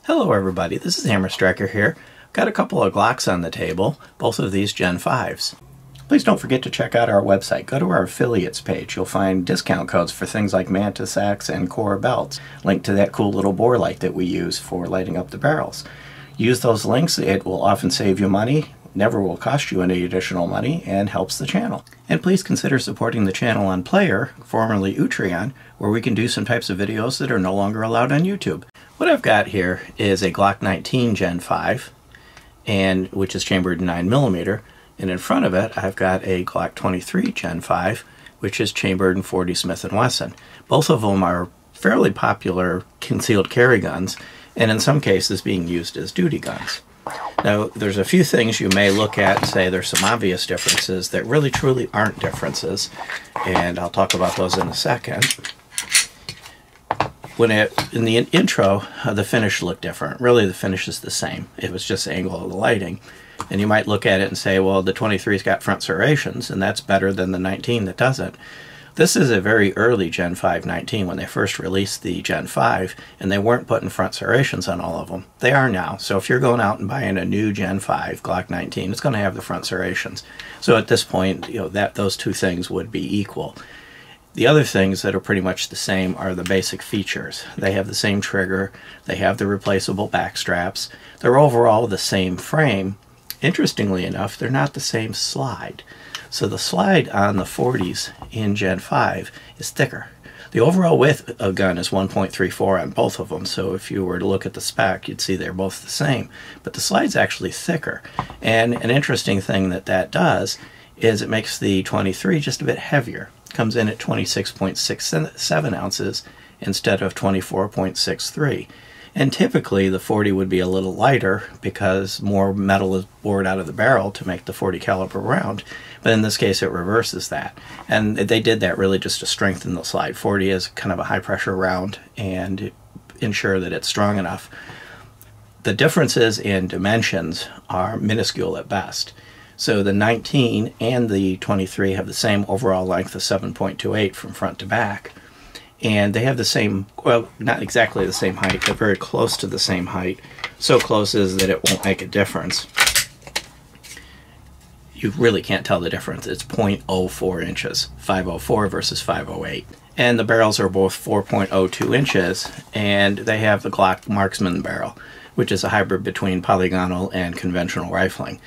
Hello everybody, this is Hammer Striker here. Got a couple of Glocks on the table, both of these Gen 5s. Please don't forget to check out our website. Go to our affiliates page. You'll find discount codes for things like Mantis Axe and Core belts, linked to that cool little bore light that we use for lighting up the barrels. Use those links. It will often save you money, never will cost you any additional money, and helps the channel. And please consider supporting the channel on Player, formerly Utreon, where we can do some types of videos that are no longer allowed on YouTube. What I've got here is a Glock 19 Gen 5, which is chambered 9mm, and in front of it I've got a Glock 23 Gen 5, which is chambered in .40 Smith & Wesson. Both of them are fairly popular concealed carry guns, and in some cases being used as duty guns. Now, there's a few things you may look at and say there's some obvious differences that really truly aren't differences, and I'll talk about those in a second. In the intro, the finish looked different. Really, the finish is the same. It was just the angle of the lighting. And you might look at it and say, well, the 23's got front serrations, and that's better than the 19 that doesn't. This is a very early Gen 5 19 when they first released the Gen 5, and they weren't putting front serrations on all of them. They are now. So if you're going out and buying a new Gen 5 Glock 19, it's going to have the front serrations. So at this point, those two things would be equal. The other things that are pretty much the same are the basic features. They have the same trigger, they have the replaceable back straps, they're overall the same frame. Interestingly enough, they're not the same slide. So the slide on the 40s in Gen 5 is thicker. The overall width of gun is 1.34 on both of them, so if you were to look at the spec, you'd see they're both the same. But the slide's actually thicker. And an interesting thing that does is it makes the 23 just a bit heavier. Comes in at 26.67 ounces instead of 24.63. And typically the 40 would be a little lighter because more metal is bored out of the barrel to make the 40 caliber round. But in this case it reverses that. And they did that really just to strengthen the slide. 40 is kind of a high pressure round and ensure that it's strong enough. The differences in dimensions are minuscule at best. So the 19 and the 23 have the same overall length of 7.28 from front to back. And they have the same, well, not exactly the same height, but very close to the same height. So close is that it won't make a difference. You really can't tell the difference. It's 0.04 inches, 504 versus 508. And the barrels are both 4.02 inches, and they have the Glock Marksman barrel, which is a hybrid between polygonal and conventional rifling.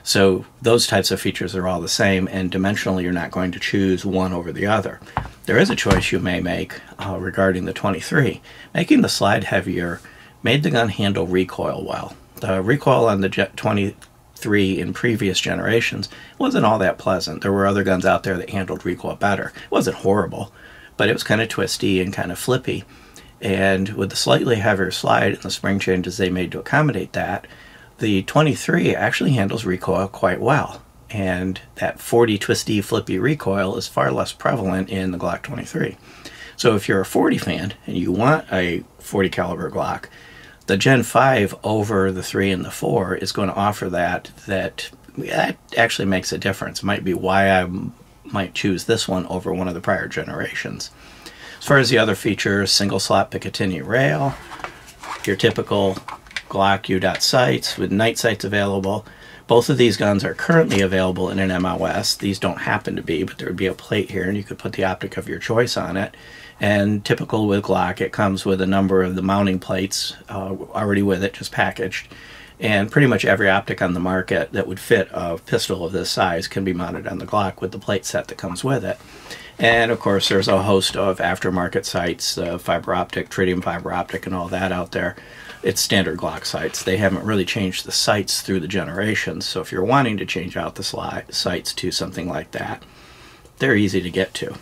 So those types of features are all the same, and dimensionally you're not going to choose one over the other. There is a choice you may make regarding the 23. Making the slide heavier made the gun handle recoil well. The recoil on the 23 in previous generations wasn't all that pleasant. There were other guns out there that handled recoil better. It wasn't horrible, but it was kind of twisty and kind of flippy. And with the slightly heavier slide and the spring changes they made to accommodate that, the 23 actually handles recoil quite well, and that 40 twisty flippy recoil is far less prevalent in the Glock 23. So if you're a 40 fan and you want a 40 caliber Glock, the Gen 5 over the 3 and the 4 is going to offer that actually makes a difference. It might be why I might choose this one over one of the prior generations. As far as the other features, single slot Picatinny rail, your typical Glock U-dot sights with night sights available. Both of these guns are currently available in an MOS. These don't happen to be, but there would be a plate here and you could put the optic of your choice on it. And typical with Glock, it comes with a number of the mounting plates already with it, just packaged. And pretty much every optic on the market that would fit a pistol of this size can be mounted on the Glock with the plate set that comes with it. And of course there's a host of aftermarket sights, fiber optic, tritium fiber optic and all that out there. It's standard Glock sights. They haven't really changed the sights through the generations, so if you're wanting to change out the sights to something like that, they're easy to get to.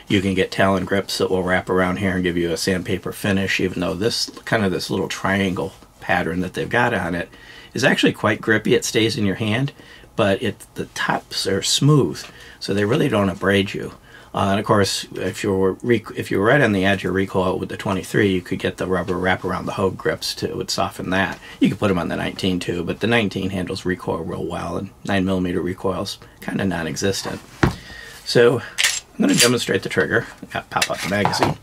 You can get Talon grips that will wrap around here and give you a sandpaper finish, even though this little triangle pattern that they've got on it is actually quite grippy. It stays in your hand, but the tops are smooth, so they really don't abrade you. And of course, if you're right on the edge of recoil with the 23, you could get the rubber wrap around the Hogue grips would soften that. You could put them on the 19 too, but the 19 handles recoil real well, and 9mm recoil's kind of non-existent. So I'm going to demonstrate the trigger. Pop out the magazine.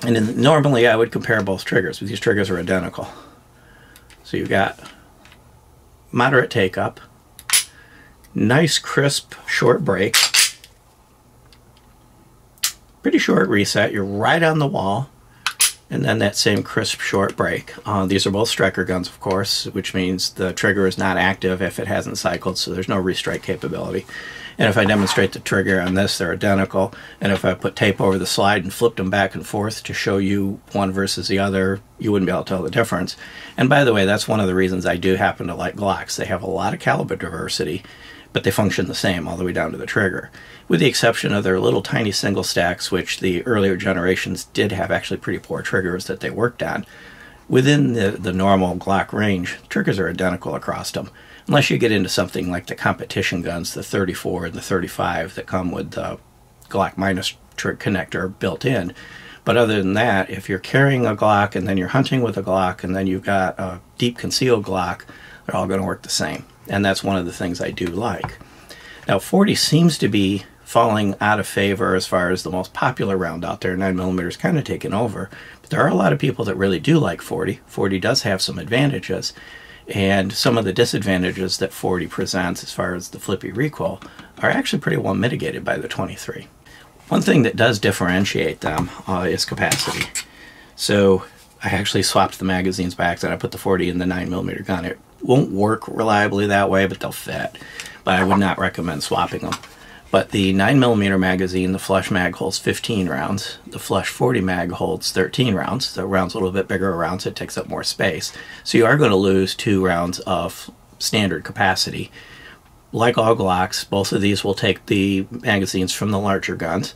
And normally I would compare both triggers, but these triggers are identical. So you've got moderate take up, nice crisp short break, pretty short reset, you're right on the wall, and then that same crisp short break. These are both striker guns, of course, which means the trigger is not active if it hasn't cycled, so there's no restrike capability. And if I demonstrate the trigger on this, they're identical. And if I put tape over the slide and flipped them back and forth to show you one versus the other, you wouldn't be able to tell the difference. And by the way, that's one of the reasons I do happen to like Glocks. They have a lot of caliber diversity, but they function the same all the way down to the trigger, with the exception of their little tiny single stacks, which the earlier generations did have actually pretty poor triggers that they worked on. Within the normal Glock range, triggers are identical across them, unless you get into something like the competition guns, the 34 and the 35 that come with the Glock minus connector built in. But other than that, if you're carrying a Glock and then you're hunting with a Glock and then you've got a deep concealed Glock, they're all going to work the same. And that's one of the things I do like. Now 40 seems to be falling out of favor as far as the most popular round out there. 9mm is kind of taken over. But there are a lot of people that really do like 40. 40 does have some advantages. And some of the disadvantages that 40 presents as far as the flippy recoil are actually pretty well mitigated by the 23. One thing that does differentiate them is capacity. So I actually swapped the magazines back and I put the 40 in the 9mm gun. It won't work reliably that way, but they'll fit. But I would not recommend swapping them. But the 9mm magazine, the flush mag holds 15 rounds. The flush 40 mag holds 13 rounds. The round's a little bit bigger around, so it takes up more space. So you are going to lose 2 rounds of standard capacity. Like all Glocks, both of these will take the magazines from the larger guns.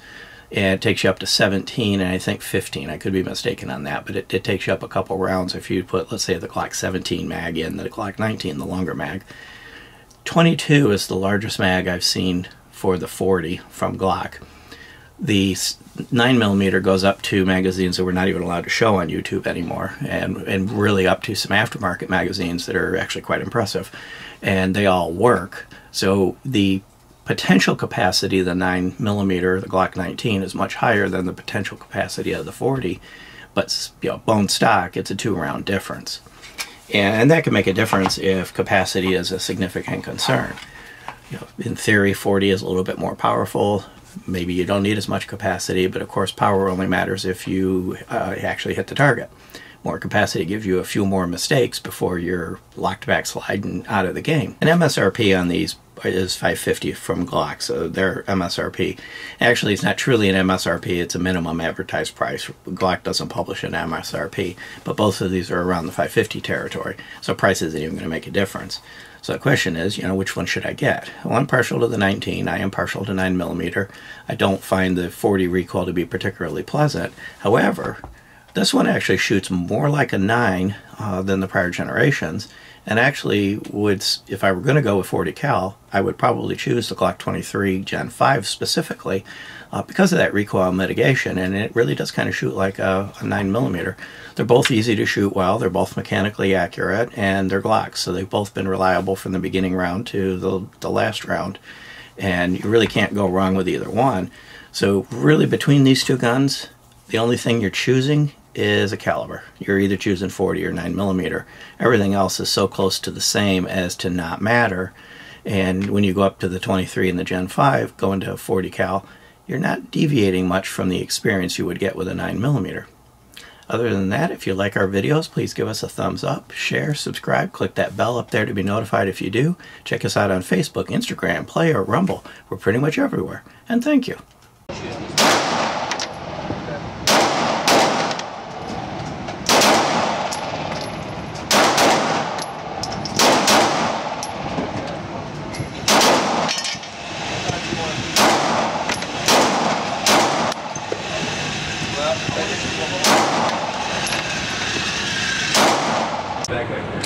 And it takes you up to 17 and I think 15. I could be mistaken on that, but it takes you up a couple rounds if you put, let's say, the Glock 17 mag in, the Glock 19, the longer mag. 22 is the largest mag I've seen for the 40 from Glock. The 9mm goes up to magazines that we're not even allowed to show on YouTube anymore, and really up to some aftermarket magazines that are actually quite impressive, and they all work. So the potential capacity of the 9mm, the Glock 19, is much higher than the potential capacity of the 40, but bone stock, it's a 2-round difference. And that can make a difference if capacity is a significant concern. In theory, 40 is a little bit more powerful. Maybe you don't need as much capacity, but of course power only matters if you actually hit the target. More capacity gives you a few more mistakes before you're locked back sliding out of the game. And MSRP on these is $550 from Glock, so their MSRP. Actually, it's not truly an MSRP, it's a minimum advertised price. Glock doesn't publish an MSRP, but both of these are around the $550 territory, so price isn't even going to make a difference. So the question is, which one should I get? Well, I'm partial to the 19. I am partial to 9mm. I don't find the 40 recoil to be particularly pleasant. However, this one actually shoots more like a 9 than the prior generations. And actually, if I were going to go with 40 cal, I would probably choose the Glock 23 Gen 5 specifically because of that recoil mitigation. And it really does kind of shoot like a 9mm. They're both easy to shoot well, they're both mechanically accurate, and they're Glocks, so they've both been reliable from the beginning round to the last round, and you really can't go wrong with either one. So really, between these two guns, the only thing you're choosing is a caliber. You're either choosing 40 or 9mm. Everything else is so close to the same as to not matter, and when you go up to the 23 and the Gen 5, going to 40 cal, you're not deviating much from the experience you would get with a 9mm. Other than that, if you like our videos, please give us a thumbs up, share, subscribe, click that bell up there to be notified if you do. Check us out on Facebook, Instagram, Play, or Rumble. We're pretty much everywhere. And thank you. Back right there.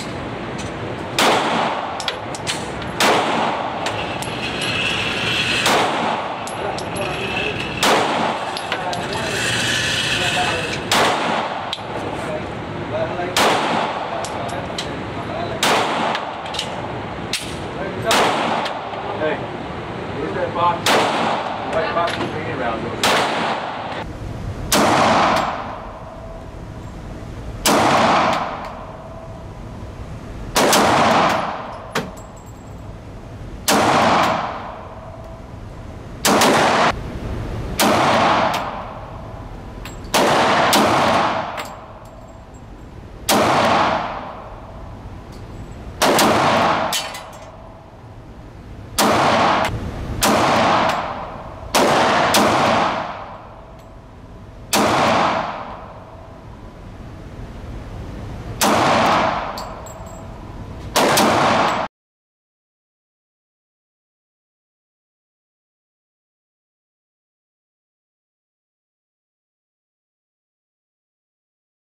Hey, where's that box? White box is bringing around.